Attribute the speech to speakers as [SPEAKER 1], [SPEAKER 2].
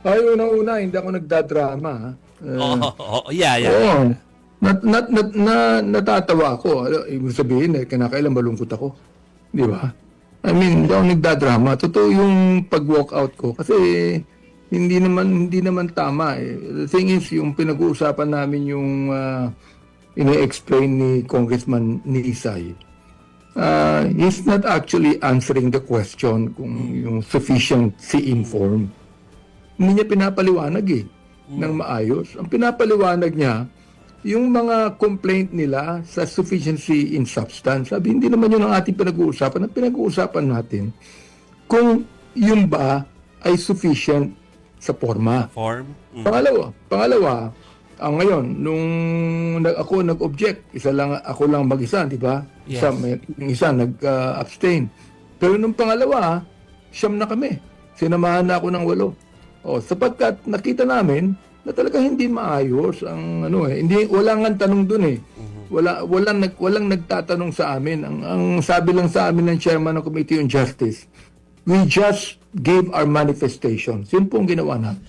[SPEAKER 1] Ay, unang-una, hindi ako nagdadrama. Ha?
[SPEAKER 2] Yeah.
[SPEAKER 1] Oo. Natatawa ako. Ibig sabihin, kinakailan malungkot ako. Di ba? I mean, hindi ako nagdadrama. Totoo yung pag-walk out ko. Kasi hindi naman tama. The thing is, yung pinag-uusapan namin yung ine-explain ni Congressman Nisay. He's not actually answering the question kung yung sufficiency informed. Hindi niya pinapaliwanag ng maayos. Ang pinapaliwanag niya, yung mga complaint nila sa sufficiency in substance. Sabi, hindi naman yun ang ating pinag-uusapan. Ang pinag-uusapan natin, kung yung ba ay sufficient sa forma. Pangalawa, ngayon, nung ako nag-object, ako lang mag-isa, di ba?
[SPEAKER 2] Yes.
[SPEAKER 1] Yung isa nag-abstain. Pero nung pangalawa, 9 na kami. Sinamahan na ako ng 8. Sapagkat nakita namin na talagang hindi maayos ang wala nga tanong doon walang nagtatanong sa amin. Ang sabi lang sa amin ng chairman ng Committee on Justice, we just gave our manifestation. Yun po ang ginawa namin.